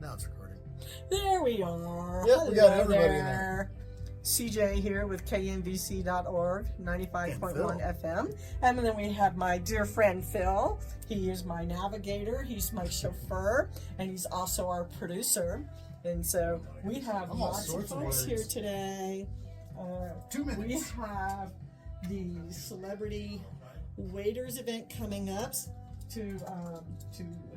Now it's recording. There we are. Yep, we got Hello everybody there. CJ here with KNVC.org, 95.1 FM. And then we have my dear friend Phil. He is my navigator, he's my chauffeur, and he's also our producer. And so we have lots of folks here today. 2 minutes. We have the celebrity waiters event coming up to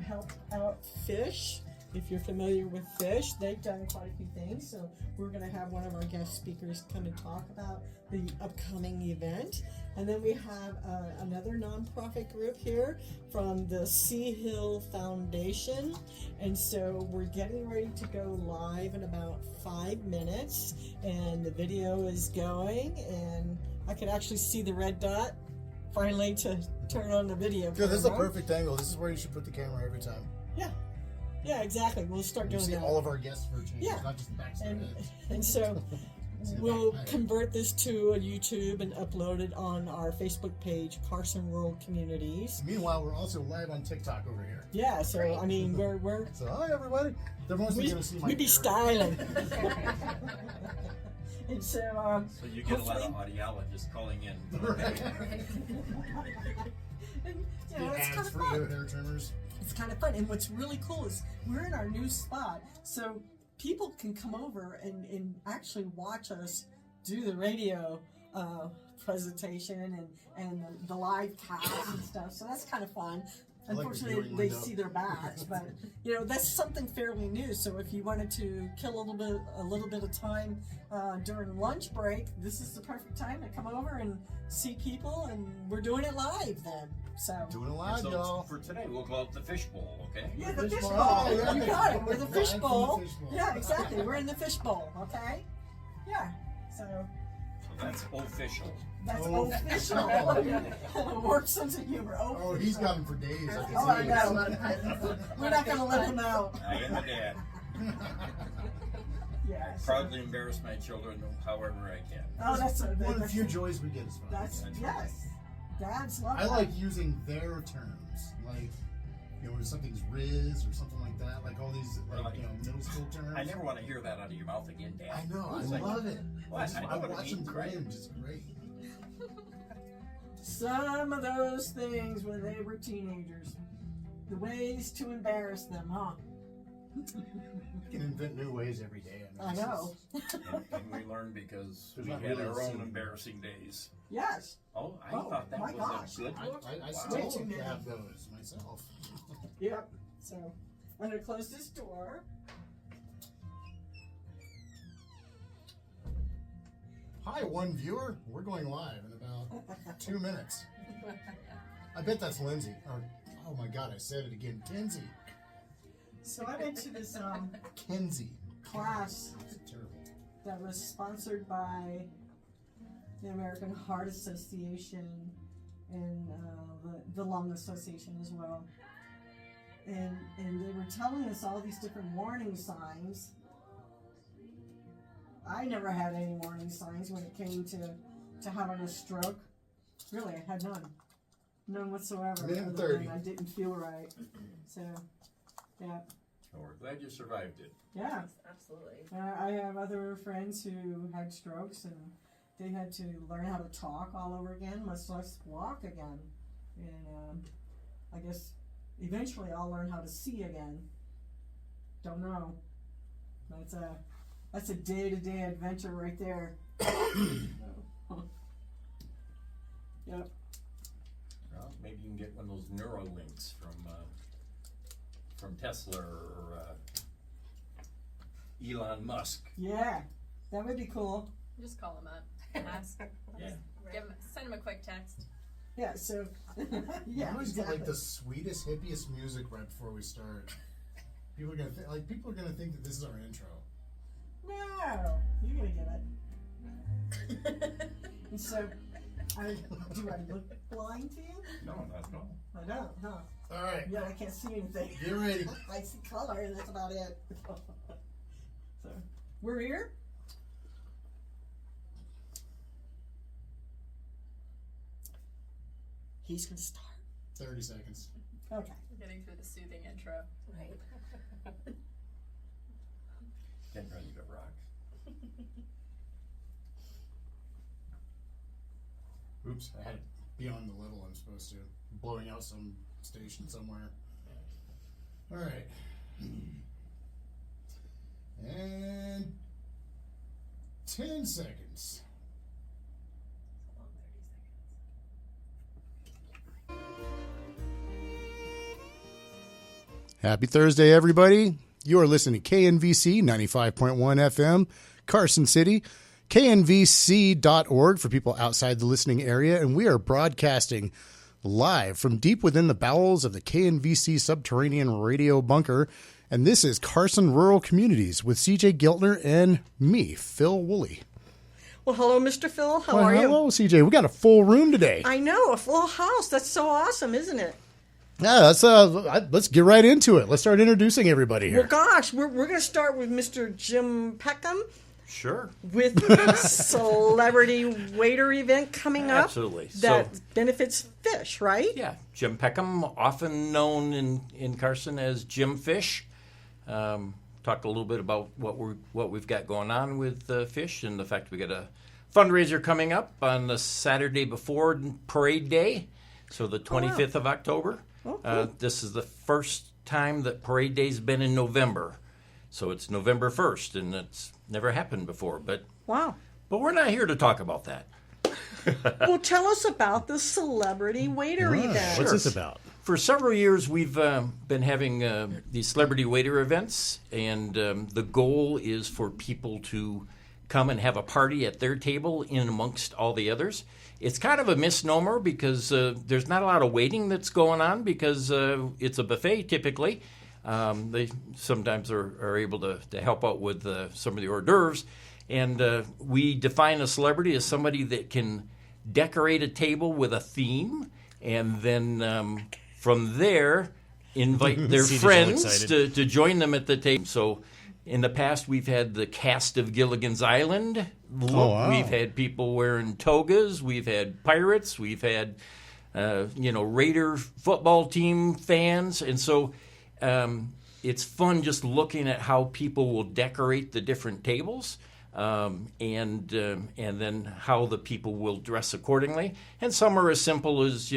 help out F.I.S.H. If you're familiar with F.I.S.H, they've done quite a few things. So we're going to have one of our guest speakers come and talk about the upcoming event. And then we have another nonprofit group here from the Sea Hill Foundation. And so we're getting ready to go live in about 5 minutes. And the video is going. And I could actually see the red dot finally to turn on the video. Good, this is a perfect angle. This is where you should put the camera every time. Yeah. Yeah, exactly. We'll start doing that. that. All of our guests for changes, yeah. not just the backside. And so we'll convert this to a YouTube and upload it on our Facebook page, Carson World Communities. Meanwhile, we're also live on TikTok over here. Yeah, so I mean, we're so hi everybody. They're mostly going to see my. We be styling. And so you get a lot of audiologists calling in. Right. And, you know, it's kind of fun. Hair trimmers. It's kind of fun, and what's really cool is we're in our new spot, so people can come over and actually watch us do the radio presentation and the live cast and stuff. So that's kind of fun. Unfortunately, they see their backs, but you know that's something fairly new. So if you wanted to kill a little bit of time during lunch break, this is the perfect time to come over and see people, and we're doing it live then. So doing it live, y'all. For today, we'll call it the Fish Bowl, okay? Yeah, the Fish Bowl. Oh, yeah. You got it. We're the Fish Bowl. Fish Bowl. Yeah, exactly. We're in the Fish Bowl. Okay. Yeah. So that's official. That's official. Work sense of humor. Oh, he's got him for days. I know. We're not going to let him out. I am a dad. Yeah. I proudly embarrass my children however I can. Oh, that's one of the few joys we get is fun. That's yes. Dads love I that. like using their terms, like you know, when something's Riz or something like that, like all these like you know middle school terms. I never want to hear that out of your mouth again, Dad. I know, I love it. I watch them cringe. It's great. Some of those things when they were teenagers, the ways to embarrass them, huh? You can invent new ways every day. I know. And we learn because we had our own embarrassing days. Yes. Oh, I thought that was a good look. I still have those myself. Yep. So I'm gonna close this door. Hi, one viewer. We're going live in about 2 minutes. I bet that's Lindsay. Or, oh my God, I said it again. Kenzie. So I went to this Kenzie class terrible. that was sponsored by the American Heart Association and the Lung Association as well. And they were telling us all these different warning signs. I never had any warning signs when it came to having a stroke. Really, I had none. None whatsoever. Minute other 30. than I didn't feel right. So, yeah. Oh, we're glad you survived it. Yeah. Absolutely. I have other friends who had strokes and they had to learn how to talk all over again, much less walk again. And I guess eventually I'll learn how to see again. Don't know. That's a day-to-day adventure right there. Yep. Well, maybe you can get one of those Neuralinks from Tesla or Elon Musk. Yeah, that would be cool. Just call him up. Ask. Yeah. Send him a quick text. Yeah, so, Yeah, always get exactly. like the sweetest, hippiest music right before we start. People are gonna think that this is our intro. No, you're gonna get it. And so, do I look blind to you? No, not at all. I don't, huh? All right, Yeah, I can't see anything. get ready. I see color, and that's about it. So, we're here. He's gonna start. 30 seconds. Okay. Getting through the soothing intro. Right. Oops, I had it beyond the level I'm supposed to. Blowing out some station somewhere. All right. And 10 seconds. Happy Thursday, everybody. You are listening to KNVC 95.1 FM, Carson City, knvc.org for people outside the listening area, and we are broadcasting live from deep within the bowels of the KNVC subterranean radio bunker, and this is Carson Rural Communities with CJ Giltner and me, Phil Woolley. Well, hello, Mr. Phil. How are you? Hello, CJ. We got a full room today. I know, a full house. That's so awesome, isn't it? Yeah, let's get right into it. Let's start introducing everybody here. Well, gosh, we're going to start with Mr. Jim Peckham Sure. with the celebrity waiter event coming up. Absolutely. That benefits fish, right? Yeah, Jim Peckham, often known in Carson as Jim F.I.S.H. Talked a little bit about what we've got going on with fish and the fact we got a fundraiser coming up on the Saturday before Parade Day, so the 25th of October. Oh, cool. This is the first time that Parade Day's been in November, so it's November 1st, and it's never happened before. But Wow. we're not here to talk about that. Well, tell us about the celebrity waiter event. What's this about? For several years, we've been having these celebrity waiter events, and the goal is for people to come and have a party at their table in amongst all the others. It's kind of a misnomer because there's not a lot of waiting that's going on because it's a buffet typically. They sometimes are able to help out with some of the hors d'oeuvres. And we define a celebrity as somebody that can decorate a table with a theme and then from there invite their friends to join them at the table. So in the past, we've had the cast of Gilligan's Island. Oh, wow. We've had people wearing togas. We've had pirates. We've had, Raider football team fans. And so it's fun just looking at how people will decorate the different tables and then how the people will dress accordingly. And some are as simple as,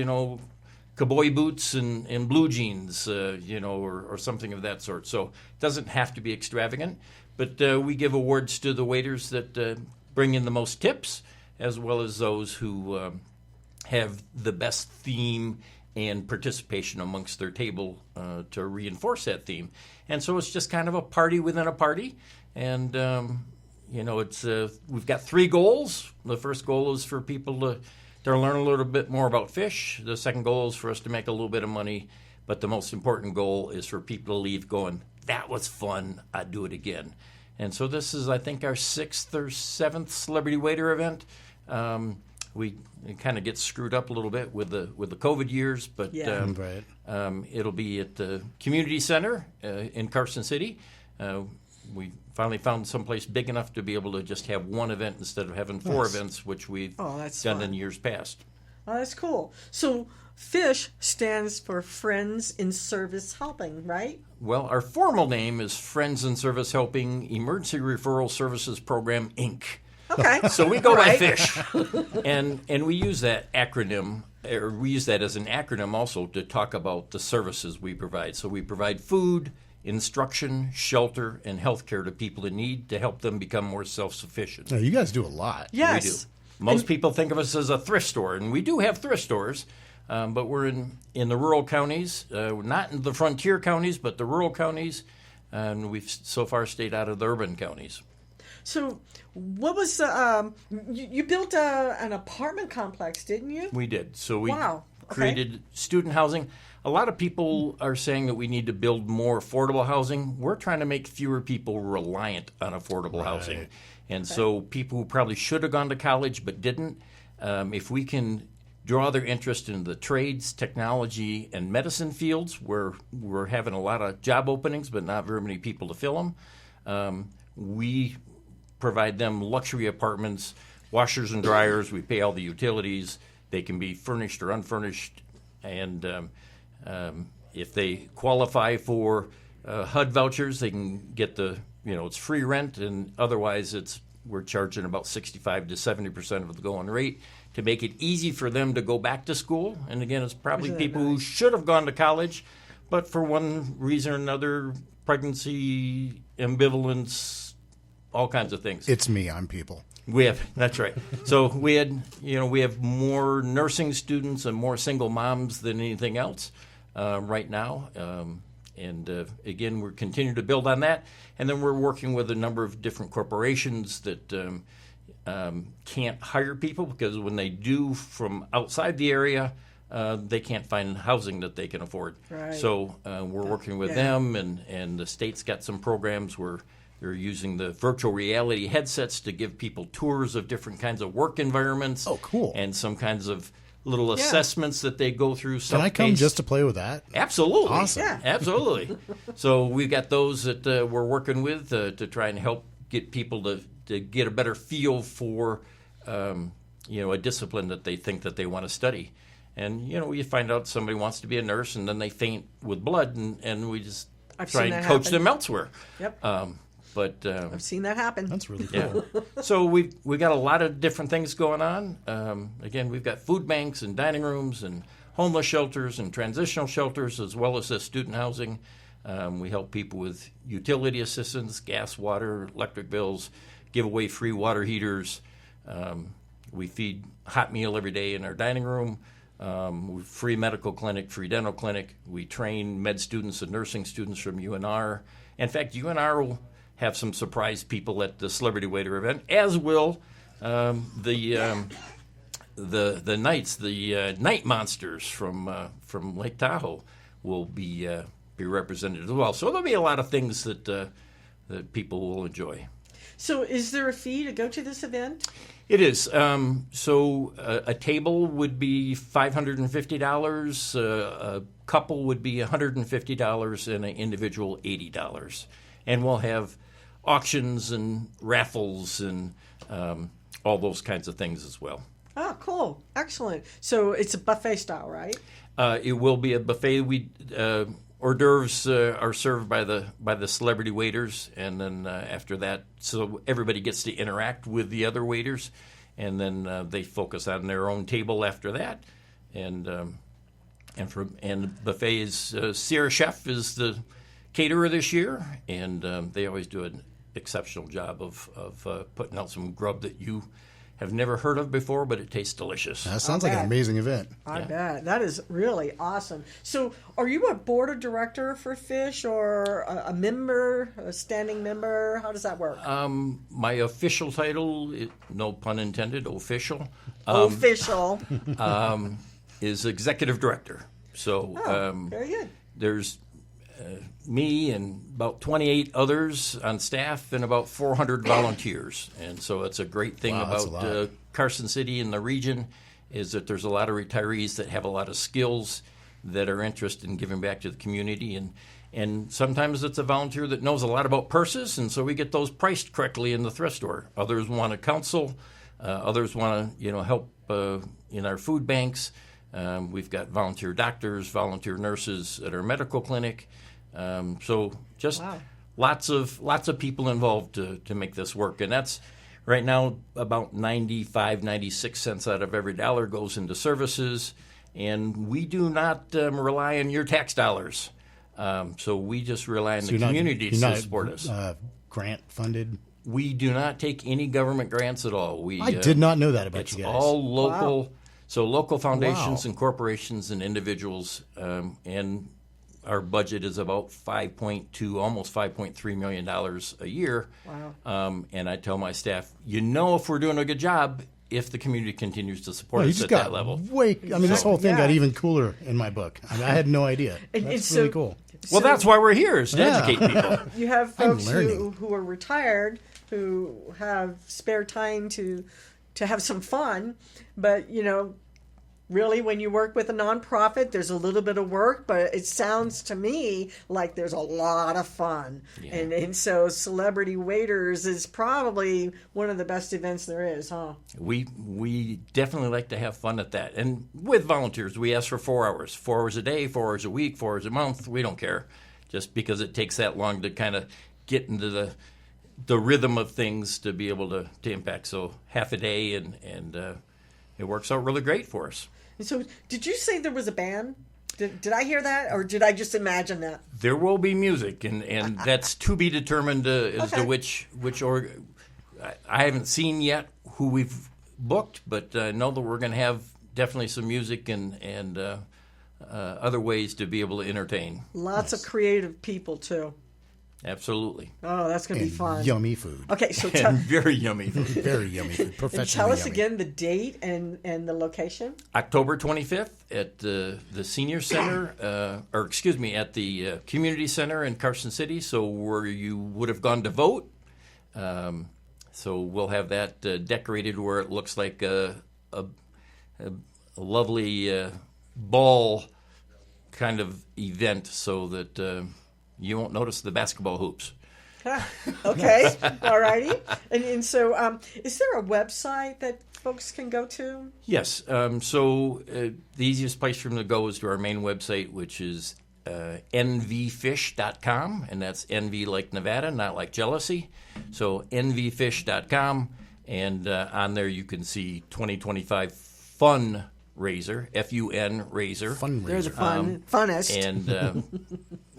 cowboy boots and blue jeans, or something of that sort. So it doesn't have to be extravagant, but we give awards to the waiters that bring in the most tips, as well as those who have the best theme and participation amongst their table to reinforce that theme. And so it's just kind of a party within a party. And, it's we've got 3 goals. The first goal is for people to learn a little bit more about fish. The second goal is for us to make a little bit of money. But the most important goal is for people to leave going, that was fun, I'd do it again. And so this is, I think, our 6th or 7th celebrity waiter event. It kind of gets screwed up a little bit with the COVID years, but Yeah. Right. it'll be at the community center in Carson City. We finally found someplace big enough to be able to just have one event instead of having 4 Nice. events, which we've That's done fun. in years past. Oh, that's cool. So FISH stands for Friends in Service Helping, right? Well, our formal name is Friends in Service Helping Emergency Referral Services Program, Inc. Okay. So we go by Right. FISH, and we use that acronym, or we use that as an acronym also to talk about the services we provide. So we provide food, instruction, shelter, and health care to people in need to help them become more self-sufficient. No, you guys do a lot. Yes. We do. Most people think of us as a thrift store, and we do have thrift stores, but we're in the rural counties, not in the frontier counties, but the rural counties, and we've so far stayed out of the urban counties. So what was you built an apartment complex, didn't you? We did. So we Wow. Okay. created student housing. A lot of people are saying that we need to build more affordable housing. We're trying to make fewer people reliant on affordable housing. And so people who probably should have gone to college but didn't, if we can draw their interest in the trades, technology, and medicine fields where we're having a lot of job openings but not very many people to fill them, we provide them luxury apartments, washers and dryers. We pay all the utilities. They can be furnished or unfurnished. And if they qualify for HUD vouchers, they can get it's free rent, and otherwise it's we're charging about 65 to 70% of the going rate to make it easy for them to go back to school. And again, it's probably people who should have gone to college, but for one reason or another, pregnancy, ambivalence, all kinds of things. It's me. I'm people. That's right. So we have more nursing students and more single moms than anything else right now. Again, we're continuing to build on that. And then we're working with a number of different corporations that can't hire people because when they do from outside the area, they can't find housing that they can afford. Right. So we're working with them, and the state's got some programs where they're using the virtual reality headsets to give people tours of different kinds of work environments. Oh, cool. And some kinds of little assessments that they go through. Can I come just to play with that? Absolutely. Awesome. Yeah. Absolutely. So we've got those that we're working with to try and help get people to get a better feel for, a discipline that they think that they want to study. And, you find out somebody wants to be a nurse and then they faint with blood and we just try and coach them elsewhere. Yep. I've seen that happen. That's really cool. Yeah. So we got a lot of different things going on. Again, we've got food banks and dining rooms and homeless shelters and transitional shelters as well as student housing. We help people with utility assistance, gas, water, electric bills, give away free water heaters. We feed hot meal every day in our dining room. Free medical clinic, free dental clinic. We train med students and nursing students from UNR. In fact, UNR will have some surprise people at the Celebrity Waiter event, as will the Knights, the Night Monsters from Lake Tahoe will be represented as well. So there'll be a lot of things that people will enjoy. So is there a fee to go to this event? It is. So a table would be $550, a couple would be $150, and an individual $80. And we'll have auctions and raffles and all those kinds of things as well. Oh, cool. Excellent. So it's a buffet style, right? It will be a buffet. Hors d'oeuvres are served by the celebrity waiters, and then after that, so everybody gets to interact with the other waiters, and then they focus on their own table after that, and buffet is Sierra Chef is the caterer this year, and they always do an exceptional job of putting out some grub that you have never heard of before, but it tastes delicious. That sounds like an amazing event. I bet. That is really awesome. So are you a board of director for F.I.S.H. or a member, a standing member? How does that work? My official title, no pun intended, official. Official. Is executive director. So very good. There's me and about 28 others on staff and about 400 volunteers. And so it's a great thing about Carson City and the region is that there's a lot of retirees that have a lot of skills that are interested in giving back to the community. And sometimes it's a volunteer that knows a lot about purses, and so we get those priced correctly in the thrift store. Others want to counsel. Others want to help in our food banks. We've got volunteer doctors, volunteer nurses at our medical clinic. So just lots of people involved to make this work. And that's right now about 96 cents out of every dollar goes into services. And we do not rely on your tax dollars. So we just rely on the community to support us. Grant funded? We do not take any government grants at all. I did not know that about you guys. It's all local. Wow. So local foundations and corporations and individuals, and our budget is about almost $5.3 million a year. Wow. And I tell my staff, if we're doing a good job, if the community continues to support us at that level. This whole thing got even cooler in my book. I had no idea. That's really cool. Well, that's why we're here, is to educate people. You have folks who are retired who have spare time to have some fun, but really when you work with a nonprofit, there's a little bit of work, but it sounds to me like there's a lot of fun. Yeah. And so Celebrity Waiters is probably one of the best events there is, huh? We definitely like to have fun at that. And with volunteers, we ask for 4 hours. 4 hours a day, 4 hours a week, 4 hours a month. We don't care. Just because it takes that long to kind of get into the rhythm of things to be able to impact. So half a day, and it works out really great for us. So, did you say there was a band? Did I hear that, or did I just imagine that? There will be music, and that's to be determined as to which I haven't seen yet who we've booked, but I know that we're going to have definitely some music and other ways to be able to entertain. Lots of creative people too. Absolutely. Oh, that's going to be fun. Yummy food. Okay, so And very yummy food. Very yummy food. and Professionally tell us yummy. again the date and the location. October 25th at the Senior Center, at the Community Center in Carson City, so where you would have gone to vote. So we'll have that decorated where it looks like a lovely ball kind of event, so that you won't notice the basketball hoops. Okay, all righty. And so, is there a website that folks can go to? Yes. The easiest place for them to go is to our main website, which is nvfish.com, and that's NV like Nevada, not like jealousy. So nvfish.com, and on there you can see 2025 fundraiser, F-U-N raiser. They're the funnest.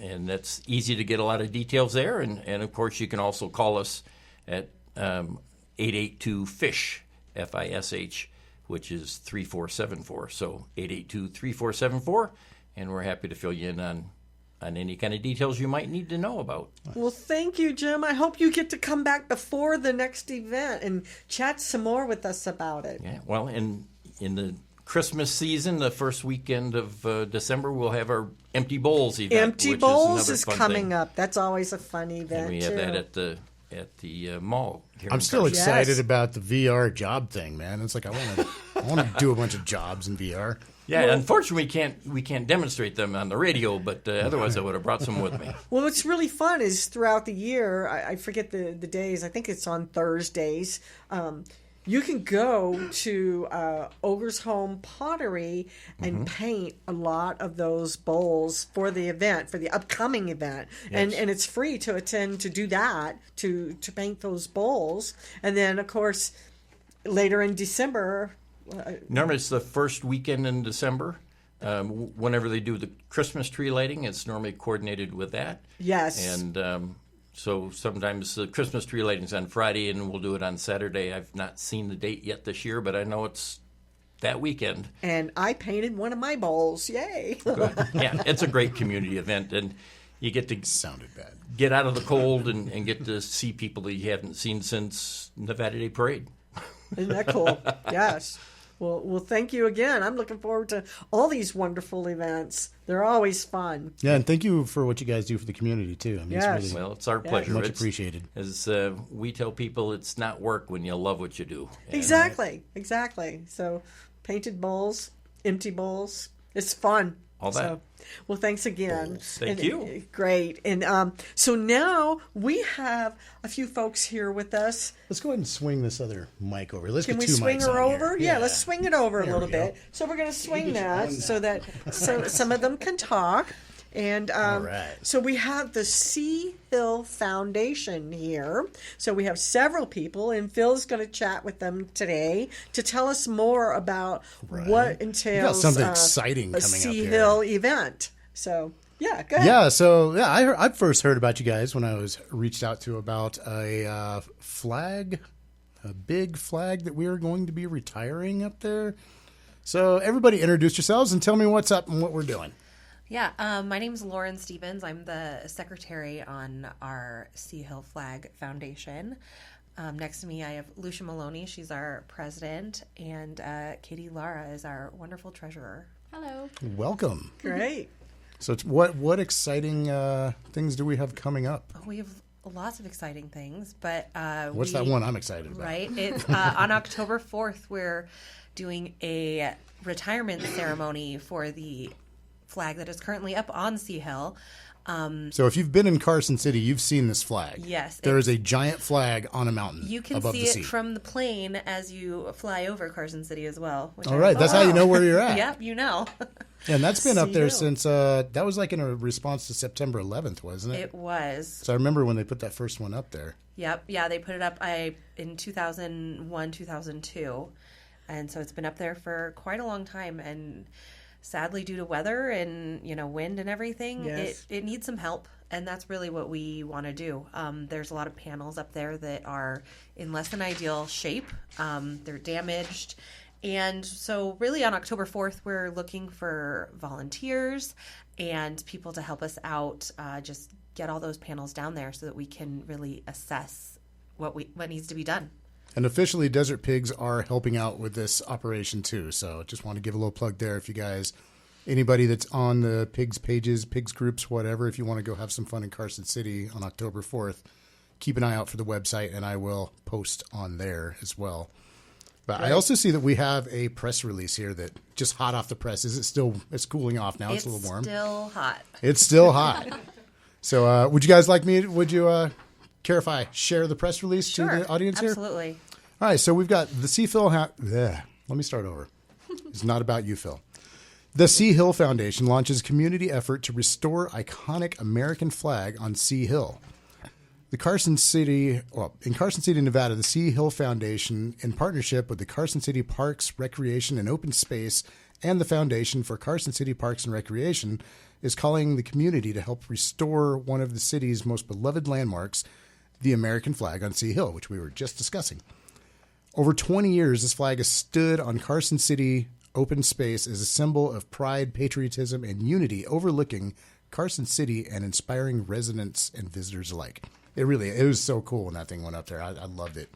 And that's easy to get a lot of details there. And of course, you can also call us at 882-FISH, F-I-S-H, which is 3474. So 882-3474, and we're happy to fill you in on any kind of details you might need to know about. Well, thank you, Jim. I hope you get to come back before the next event and chat some more with us about it. Yeah, well, in the Christmas season, the first weekend of December, we'll have our Empty Bowls event. Empty Bowls is coming up. That's always a fun event, and we have that at the mall. I'm still excited about the VR job thing, man. It's like I want to do a bunch of jobs in VR. Yeah, unfortunately, we can't demonstrate them on the radio, but otherwise I would have broght some with me. Well, what's really fun is throughout the year, I forget the days, I think it's on Thursdays, you can go to Ogre's Home Pottery and paint a lot of those bowls for the event, for the upcoming event. Yes. And it's free to attend to do that, to paint those bowls. And then, of course, later in December... Normally it's the first weekend in December. Whenever they do the Christmas tree lighting, it's normally coordinated with that. Yes. And so sometimes the Christmas tree lighting's on Friday, and we'll do it on Saturday. I've not seen the date yet this year, but I know it's that weekend. And I painted one of my bowls. Yay. Good. Yeah, it's a great community event, and you get to get out of the cold and get to see people that you haven't seen since Nevada Day Parade. Isn't that cool? Yes. Well, thank you again. I'm looking forward to all these wonderful events. They're always fun. Yeah, and thank you for what you guys do for the community, too. I mean, yes. It's our pleasure. Much appreciated. As we tell people, it's not work when you love what you do. Exactly. So, painted bowls, empty bowls. It's fun. All that. Well, thanks again. Thank you. Great. And so now we have a few folks here with us. Let's go ahead and swing this other mic over. Let's Can get we two swing mics her on over? here. Yeah, let's swing it over There a little we go. bit. So we're going to swing that so that some of them can talk. And All right. so we have the Sea Hill Foundation here. So we have several people, and Phil's going to chat with them today to tell us more about what entails something exciting a coming up Sea here. Hill event. So, yeah, go ahead. Yeah, so I first heard about you guys when I was reached out to about a big flag that we are going to be retiring up there. So everybody introduce yourselves and tell me what's up and what we're doing. Yeah, my name is Lauren Stevens. I'm the secretary on our Sea Hill Flag Foundation. Next to me, I have Lucia Maloney. She's our president, and Katie Lara is our wonderful treasurer. Hello. Welcome. Great. So what exciting things do we have coming up? We have lots of exciting things, but What's that one I'm excited about? Right, it's on October 4th. We're doing a retirement ceremony for the flag that is currently up on Sea Hill. So if you've been in Carson City, you've seen this flag. Yes. There is a giant flag on a mountain You can above see the it sea. from the plane as you fly over Carson City as well. All right. That's how you know where you're at. Yep, you know. And that's been up Sea there Hill. since, that was like in a response to September 11th, wasn't it? It was. So I remember when they put that first one up there. Yep. Yeah, they put it up in 2001, 2002. And so it's been up there for quite a long time. And sadly, due to weather and, wind and everything, Yes. it needs some help. And that's really what we want to do. There's a lot of panels up there that are in less than ideal shape. They're damaged. And so really on October 4th, we're looking for volunteers and people to help us out, just get all those panels down there so that we can really assess what needs to be done. And officially, Desert Pigs are helping out with this operation too. So just want to give a little plug there if you guys, anybody that's on the Pigs pages, Pigs groups, whatever, if you want to go have some fun in Carson City on October 4th, keep an eye out for the website and I will post on there as well. But I also see that we have a press release here that just hot off the press. It's cooling off now. It's a little warm. Still hot. It's still hot. So would you guys like me, would you care if I share the press release to the audience here? Absolutely. All right, so we've got the Sea Phil. Let me start over. It's not about you, Phil. The Sea Hill Foundation launches community effort to restore iconic American flag on Sea Hill. In Carson City, Nevada, the Sea Hill Foundation, in partnership with the Carson City Parks, Recreation, and Open Space, and the Foundation for Carson City Parks and Recreation, is calling the community to help restore one of the city's most beloved landmarks, the American flag on Sea Hill, which we were just discussing. Over 20 years, this flag has stood on Carson City open space as a symbol of pride, patriotism, and unity, overlooking Carson City and inspiring residents and visitors alike. It was so cool when that thing went up there. I loved it.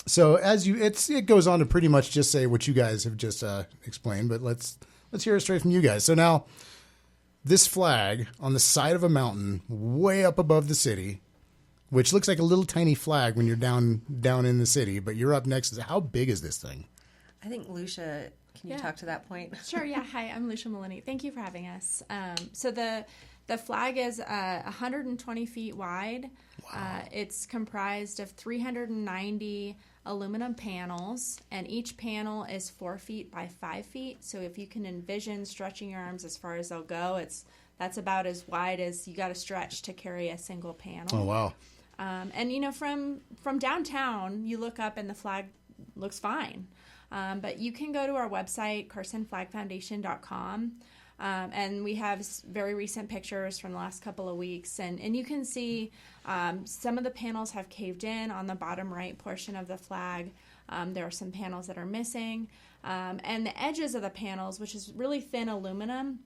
So it goes on to pretty much just say what you guys have just explained, but let's hear it straight from you guys. So now, this flag on the side of a mountain, way up above the city, which looks like a little tiny flag when you're down in the city, but you're up next to it. How big is this thing? I think Lucia, can you talk to that point? Sure, yeah. Hi, I'm Lucia Maloney. Thank you for having us. So the flag is 120 feet wide. Wow. It's comprised of 390 aluminum panels, and each panel is 4 feet by 5 feet. So if you can envision stretching your arms as far as they'll go, that's about as wide as you got to stretch to carry a single panel. Oh, wow. And from downtown, you look up and the flag looks fine. But you can go to our website, carsonflagfoundation.com, and we have very recent pictures from the last couple of weeks. And you can see some of the panels have caved in on the bottom right portion of the flag. There are some panels that are missing. And the edges of the panels, which is really thin aluminum,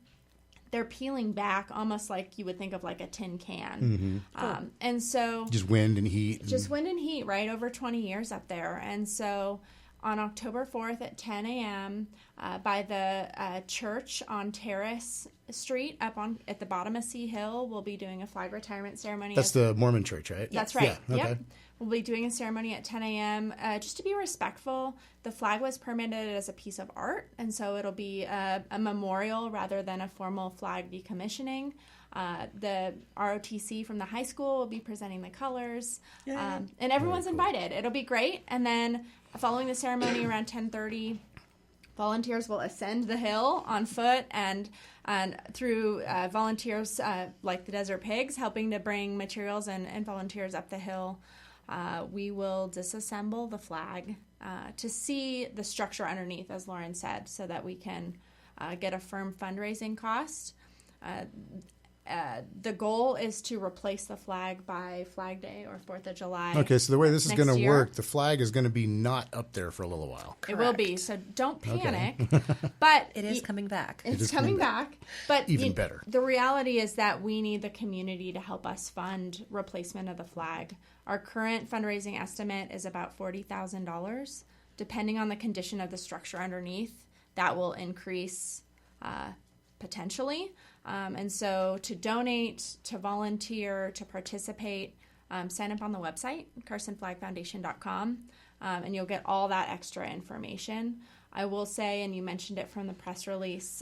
they're peeling back almost like you would think of like a tin can. Mm-hmm. And so... Just wind and heat. Just wind and heat, right? Over 20 years up there. And so on October 4th at 10 a.m. By the church on Terrace Street up at the bottom of Sea Hill, we'll be doing a flag retirement ceremony. That's the Mormon church, right? That's right. Yeah, okay. Yep. We'll be doing a ceremony at 10 a.m. Just to be respectful. The flag was permitted as a piece of art, and so it'll be a memorial rather than a formal flag decommissioning. The ROTC from the high school will be presenting the colors, and everyone's invited. It'll be great. And then following the ceremony around 10:30, volunteers will ascend the hill on foot and through volunteers like the Desert Pigs helping to bring materials and volunteers up the hill. We will disassemble the flag to see the structure underneath, as Lauren said, so that we can get a firm fundraising cost. The goal is to replace the flag by Flag Day or 4th of July. Okay, so the way this is going to year. work, the flag is going to be not up there for a little while. It will be, so don't panic. But It is coming back. It's coming back. But Even better. The reality is that we need the community to help us fund replacement of the flag. Our current fundraising estimate is about $40,000. Depending on the condition of the structure underneath, that will increase potentially. And so to donate, to volunteer, to participate, sign up on the website, carsonflagfoundation.com, and you'll get all that extra information. I will say, and you mentioned it from the press release,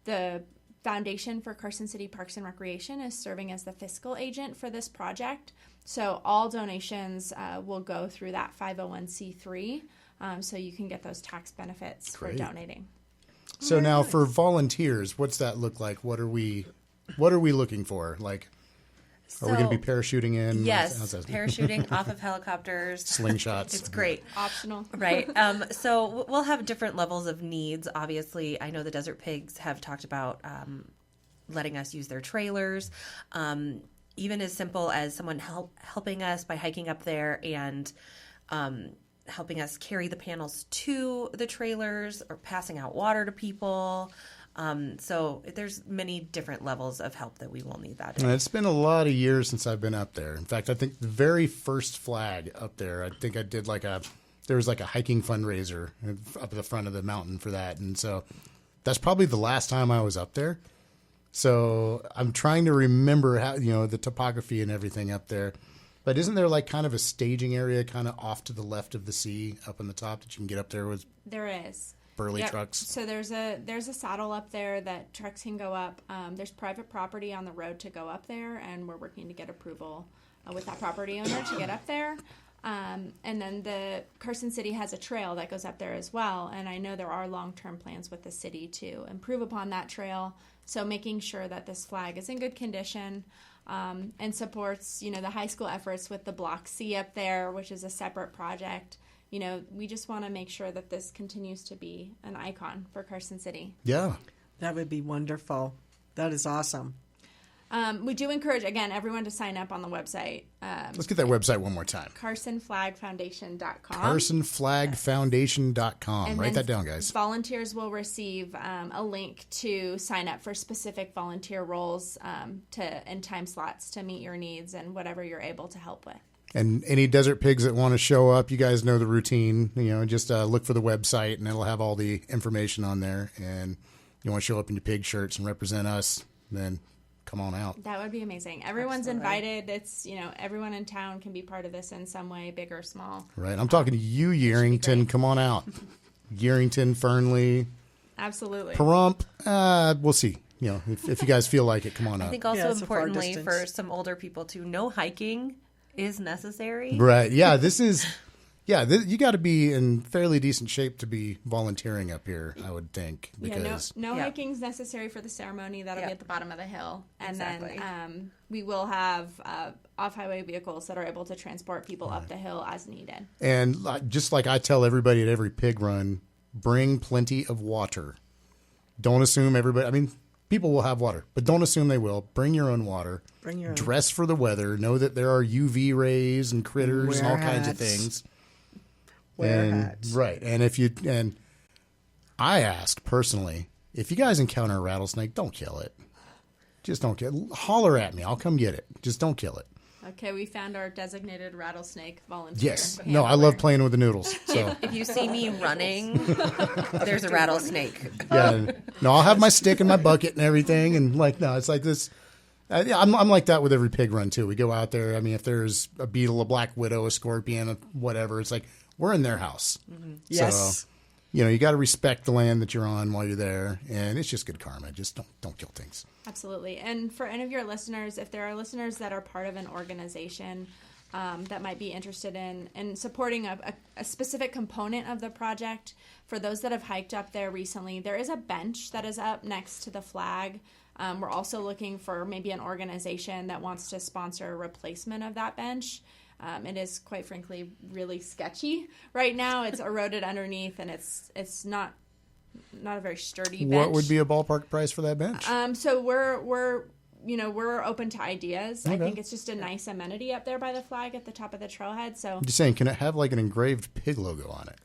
the Foundation for Carson City Parks and Recreation is serving as the fiscal agent for this project. So all donations will go through that 501c3, so you can get those tax benefits for donating. So now for volunteers, what's that look like? What are we looking for? Like, are we going to be parachuting in? Yes, How's that? parachuting off of helicopters. Slingshots. It's great. Optional. Right. So we'll have different levels of needs. Obviously, I know the Desert Pigs have talked about letting us use their trailers. Even as simple as someone helping us by hiking up there and helping us carry the panels to the trailers or passing out water to people. So there's many different levels of help that we will need that day. And it's been a lot of years since I've been up there. In fact, I think the very first flag up there, I think I did there was like a hiking fundraiser up at the front of the mountain for that. And so that's probably the last time I was up there. So I'm trying to remember how, the topography and everything up there. But isn't there like kind of a staging area kind of off to the left of the sea up on the top that you can get up there with? There is. Burley trucks. So there's a saddle up there that trucks can go up. There's private property on the road to go up there, and we're working to get approval with that property owner to get up there. And then the Carson City has a trail that goes up there as well, and I know there are long-term plans with the city to improve upon that trail. So making sure that this flag is in good condition and supports, the high school efforts with the Block C up there, which is a separate project. We just want to make sure that this continues to be an icon for Carson City. Yeah. That would be wonderful. That is awesome. We do encourage, again, everyone to sign up on the website. Let's get that website one more time. CarsonFlagFoundation.com. CarsonFlagFoundation.com. Write that down, guys. Volunteers will receive a link to sign up for specific volunteer roles and time slots to meet your needs and whatever you're able to help with. And any Desert Pigs that want to show up, you guys know the routine. Just look for the website, and it'll have all the information on there. And you want to show up in your pig shirts and represent us, then come on out. That would be amazing. Everyone's invited. It's, everyone in town can be part of this in some way, big or small. Right. I'm talking to you, Yerington. Come on out. Yerington, Fernley. Absolutely. Pahrump. We'll see. If you guys feel like it, come on out. I think also it's a far importantly distance. for some older people too, no hiking is necessary. Right. Yeah. You got to be in fairly decent shape to be volunteering up here, I would think. Because no hiking's necessary for the ceremony. That'll be at the bottom of the hill. And Exactly. then we will have off-highway vehicles that are able to transport people up the hill as needed. And just like I tell everybody at every pig run, bring plenty of water. Don't assume everybody, people will have water, but don't assume they will. Bring your own water. Bring your own. Dress for the weather. Know that there are UV rays and critters and all kinds of things. Wear hats. Right. And I ask personally, if you guys encounter a rattlesnake, don't kill it. Just don't kill it. Holler at me. I'll come get it. Just don't kill it. Okay, we found our designated rattlesnake volunteer. Yes. No, I love playing with the noodles. So If you see me running, there's a rattlesnake. yeah. No, I'll have my stick and my bucket and everything. And it's like this. I'm like that with every pig run too. We go out there. If there's a beetle, a black widow, a scorpion, whatever, it's like we're in their house. Mm-hmm. Yes. So, you got to respect the land that you're on while you're there, and it's just good karma. Just don't kill things. Absolutely. And for any of your listeners, if there are listeners that are part of an organization that might be interested in supporting a specific component of the project, for those that have hiked up there recently, there is a bench that is up next to the flag. We're also looking for maybe an organization that wants to sponsor a replacement of that bench. It is, quite frankly, really sketchy right now. It's eroded underneath, and it's not a very sturdy bench. What would be a ballpark price for that bench? So we're open to ideas. Okay. I think it's just a nice amenity up there by the flag at the top of the trailhead. So I'm just saying, can it have like an engraved pig logo on it?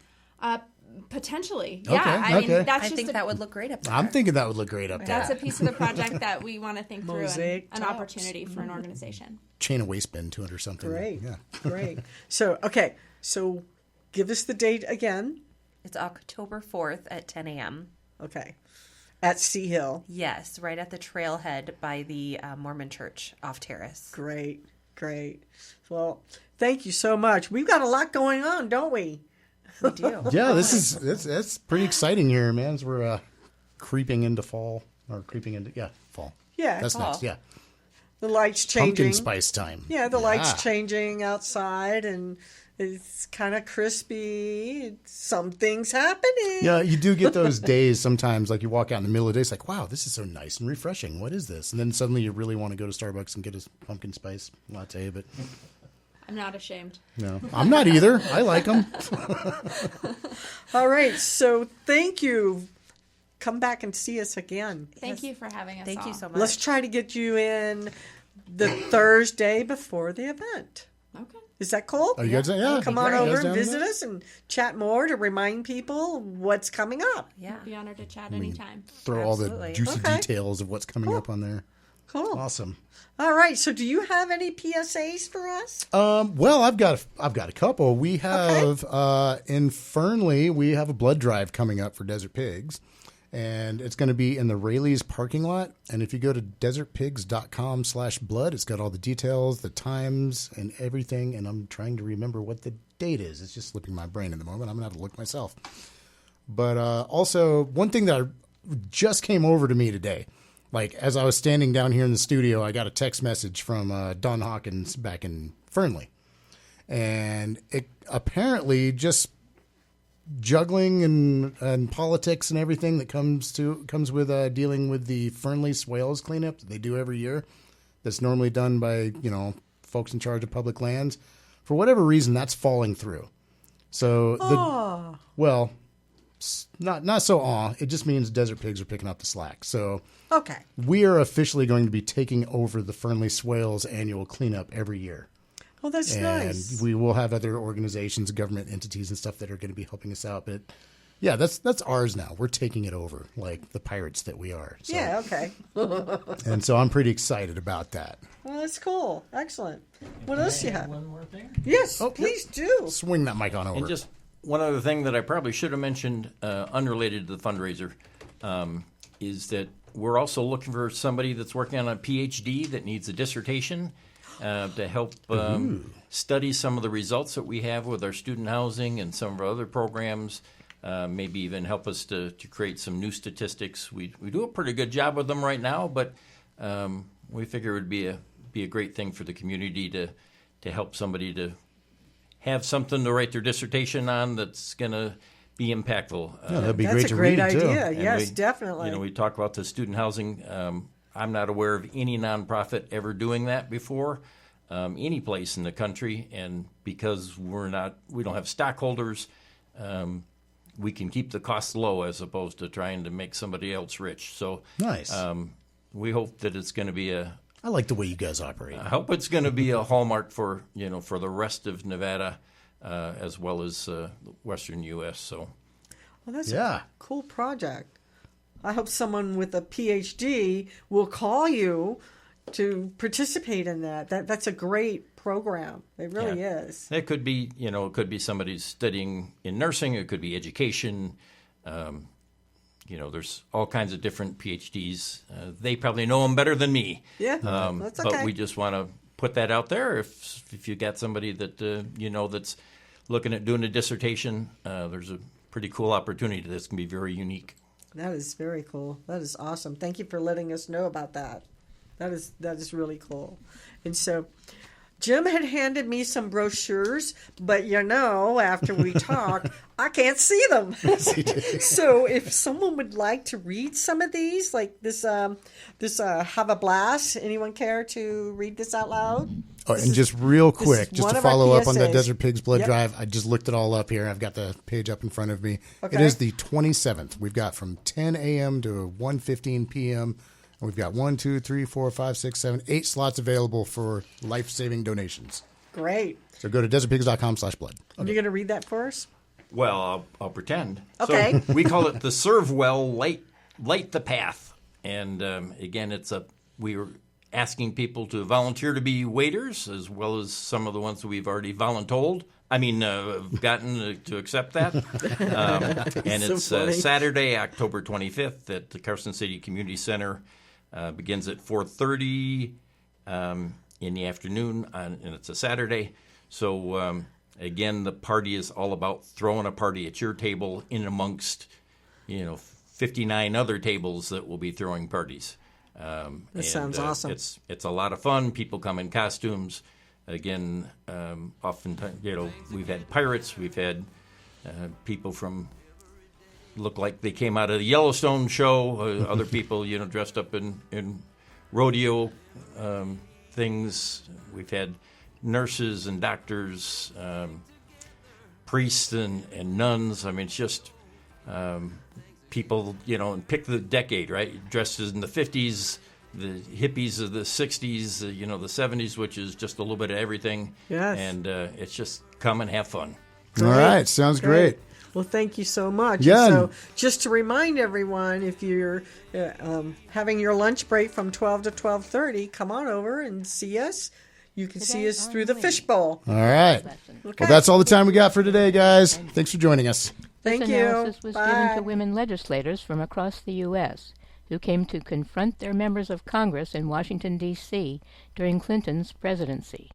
Potentially, okay, yeah. okay. I think that would look great up there. I'm thinking that would look great up there. That's a piece of the project that we want to think through and an tops. opportunity for an organization. Chain a waistband to it or something. Great. Yeah. Great. So give us the date again. It's October 4th at 10 a.m. Okay. At Sea Hill. Yes, right at the trailhead by the Mormon Church off Terrace. Great. Well, thank you so much. We've got a lot going on, don't we? We do. Yeah, that's pretty exciting here, man, as we're creeping into fall. Or creeping into, fall. Yeah, That's fall. next, yeah. The lights changing. Pumpkin spice time. Yeah, the lights changing outside, and it's kind of crispy. Something's happening. Yeah, you do get those days sometimes, like you walk out in the middle of the day, it's like, wow, this is so nice and refreshing. What is this? And then suddenly you really want to go to Starbucks and get a pumpkin spice latte, but I'm not ashamed. no, I'm not either. I like them. All right, so thank you. Come back and see us again. Thank you for having us. Thank you all. so much. Let's try to get you in the Thursday before the event. Okay. Is that cool? Are you guys? Yeah. Come on You over guys and down visit there? us and chat more to remind people what's coming up. Yeah. Be honored to chat anytime. Throw all the Absolutely. juicy Okay. details of what's coming up on there. Cool. Awesome. All right. So, do you have any PSAs for us? Well, I've got a couple. We have in Fernley, we have a blood drive coming up for Desert Pigs, and it's going to be in the Rayleigh's parking lot. And if you go to desertpigs.com/blood, it's got all the details, the times, and everything. And I'm trying to remember what the date is. It's just slipping my brain at the moment. I'm gonna have to look myself. But also, one thing that just came over to me today. Like, as I was standing down here in the studio, I got a text message from Don Hawkins back in Fernley. And it apparently just juggling and politics and everything that comes with dealing with the Fernley swales cleanup that they do every year. That's normally done by, folks in charge of public lands. For whatever reason, that's falling through. So, not so it just means Desert Pigs are picking up the slack. So Okay. we are officially going to be taking over the Fernley Swales annual cleanup every year. Oh, that's And nice. we will have other organizations, government entities and stuff that are going to be helping us out. But yeah, that's ours now. We're taking it over like the pirates that we are. So, Yeah, okay. And so I'm pretty excited about that. Well, that's cool. Excellent. What else do you have? One more thing. Yes, please do. Swing that mic on over. And just one other thing that I probably should have mentioned, unrelated to the fundraiser, is that we're also looking for somebody that's working on a PhD that needs a dissertation to help study some of the results that we have with our student housing and some of our other programs. Maybe even help us to create some new statistics. We do a pretty good job with them right now, but we figure it would be a great thing for the community to help somebody to have something to write their dissertation on that's going to be impactful. Yeah, that'd be That's great a to great read, too. idea. And Yes, we- definitely. We talk about the student housing. I'm not aware of any nonprofit ever doing that before, any place in the country. And because we don't have stockholders, we can keep the costs low as opposed to trying to make somebody else rich. So Nice. we hope that it's going to be I like the way you guys operate. I hope it's going to be a hallmark for the rest of Nevada, as well as Western U.S. So. Well, that's Yeah. a cool project. I hope someone with a PhD will call you to participate in that. That's a great program. It really is. It could be, it could be somebody studying in nursing. It could be education. There's all kinds of different PhDs. They probably know them better than me. Yeah, that's okay. But we just want to put that out there. If you got somebody that that's looking at doing a dissertation, there's a pretty cool opportunity that's going to be very unique. That is very cool. That is awesome. Thank you for letting us know about that. That is really cool. And so Jim had handed me some brochures, but after we talked, I can't see them. So if someone would like to read some of these, like this Have a Blast, anyone care to read this out loud? Oh, and just real this quick, is just one to of our follow up on the PSAs. Desert Pigs Blood Yep. Drive, I just looked it all up here. I've got the page up in front of me. Okay. It is the 27th. We've got from 10 a.m. to 1:15 p.m. And we've got 1, 2, 3, 4, 5, 6, 7, 8 slots available for life-saving donations. Great. So go to desertpigs.com/blood. You're going to read that for us? Well, I'll pretend. Okay. So we call it the Serve Well, Light the Path. And again, we were asking people to volunteer to be waiters, as well as some of the ones that we've already gotten to accept that. And So it's funny. Saturday, October 25th at the Carson City Community Center. Begins at 4:30 in the afternoon, and it's a Saturday. So again, the party is all about throwing a party at your table in amongst, 59 other tables that will be throwing parties. That sounds awesome. It's a lot of fun. People come in costumes. Again, oftentimes, we've had pirates. We've had people from look like they came out of the Yellowstone show. Other people, dressed up in rodeo things. We've had nurses and doctors, priests and nuns. I mean, it's just people, and pick the decade, right? Dressed in the 50s, the hippies of the 60s, the 70s, which is just a little bit of everything. Yes. And it's just come and have fun. All right, sounds great. Well, thank you so much. Yeah. And so, just to remind everyone, if you're having your lunch break from 12 to 12:30, come on over and see us. You can see us through the fishbowl. All right. Okay. Well, that's all the time we got for today, guys. Thanks for joining us. Thank This you. analysis was given Bye. to women legislators from across the U.S. who came to confront their members of Congress in Washington, D.C. during Clinton's presidency.